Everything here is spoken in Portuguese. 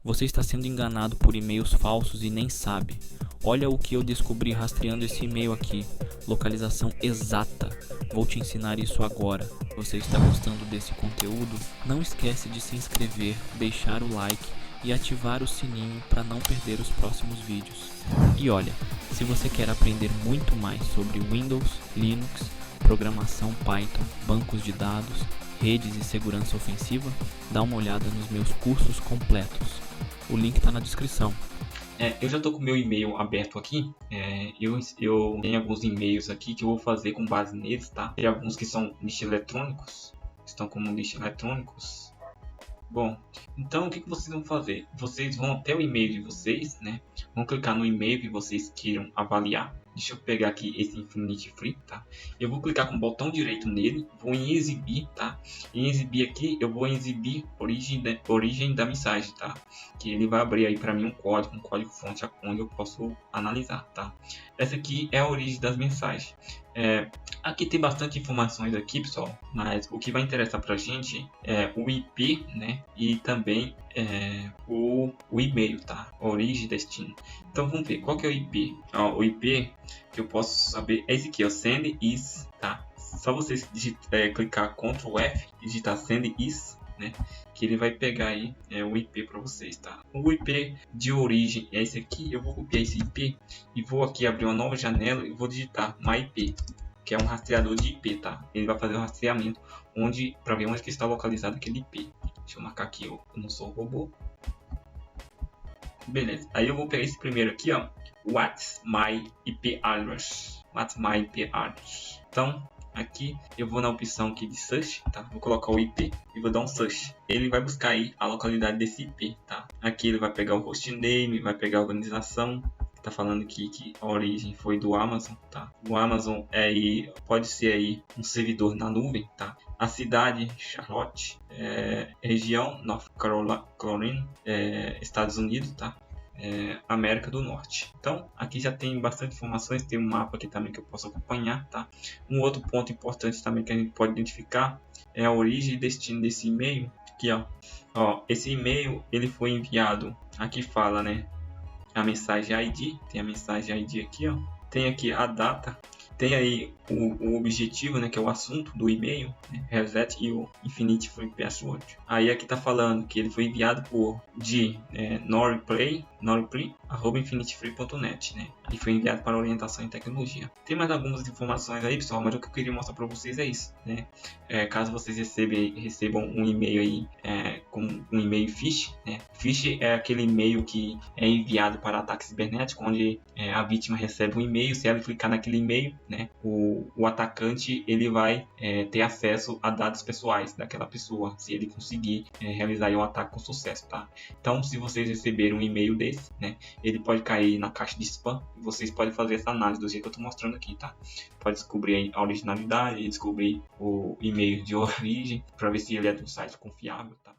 Você está sendo enganado por e-mails falsos e nem sabe. Olha o que eu descobri rastreando esse e-mail aqui. Localização exata. Vou te ensinar isso agora. Você está gostando desse conteúdo? Não esquece de se inscrever, deixar o like e ativar o sininho para não perder os próximos vídeos. E olha, se você quer aprender muito mais sobre Windows, Linux, programação Python, bancos de dados, redes e segurança ofensiva, dá uma olhada nos meus cursos completos. O link está na descrição. Eu já estou com o meu e-mail aberto aqui. Eu tenho alguns e-mails aqui que eu vou fazer com base neles, tá? Tem alguns que são lixo eletrônicos, estão como lixo eletrônicos. Bom, então o que vocês vão fazer? Vocês vão até o e-mail de vocês, né? Vão clicar no e-mail que vocês queiram avaliar. Deixa eu pegar aqui esse Infinity Free, tá? Eu vou clicar com o botão direito nele, vou em exibir, tá? Em exibir aqui, eu vou exibir origem da mensagem, tá? Que ele vai abrir aí para mim um código fonte onde eu posso analisar, tá? Essa aqui é a origem das mensagens. Aqui tem bastante informações aqui, pessoal, mas o que vai interessar para a gente é o IP, né? E também o e-mail, tá? Origem e destino. Então vamos ver qual que é o IP. O IP que eu posso saber é esse aqui, ó, send is, tá? Só vocês clicar Ctrl F, digitar send is, né? Que ele vai pegar aí o IP para vocês, tá? O IP de origem é esse aqui. Eu vou copiar esse IP e vou aqui abrir uma nova janela e vou digitar myIP, que é um rastreador de IP, tá? Ele vai fazer o rastreamento para ver onde que está localizado aquele IP. Deixa eu marcar aqui, eu não sou robô. Beleza. Aí eu vou pegar esse primeiro aqui, ó. What's my IP address? What's my IP address? Então, aqui eu vou na opção aqui de search, tá? Vou colocar o IP e vou dar um search. Ele vai buscar aí a localidade desse IP, tá? Aqui ele vai pegar o hostname, vai pegar a organização. Tá falando aqui que a origem foi do Amazon, tá? O Amazon pode ser aí um servidor na nuvem, tá? A cidade, Charlotte, região, North Carolina, Estados Unidos, tá? América do Norte. Então, aqui já tem bastante informações, tem um mapa aqui também que eu posso acompanhar, tá? Um outro ponto importante também que a gente pode identificar é a origem e destino desse e-mail. Aqui, ó, esse e-mail ele foi enviado, aqui fala, né? A mensagem ID, tem a mensagem ID aqui, ó. Tem aqui a data, tem aí o objetivo, né, que é o assunto do e-mail, né, reset e o Infinity Free Password. Aí aqui tá falando que ele foi enviado por norplay@infinityfree.net, né? E foi enviado para orientação em tecnologia. Tem mais algumas informações aí, pessoal, mas o que eu queria mostrar para vocês é isso, né? Caso vocês recebam um e-mail aí com um e-mail phishing, né? Phishing é aquele e-mail que é enviado para ataque cibernético, onde a vítima recebe um e-mail. Se ela clicar naquele e-mail, né, o atacante ele vai ter acesso a dados pessoais daquela pessoa, se ele conseguir realizar um ataque com sucesso, tá? Então, se vocês receberem um e-mail desse, né, ele pode cair na caixa de spam e vocês podem fazer essa análise do jeito que eu estou mostrando aqui, tá? Pode descobrir a originalidade, descobrir o e-mail de origem, para ver se ele é de um site confiável, tá?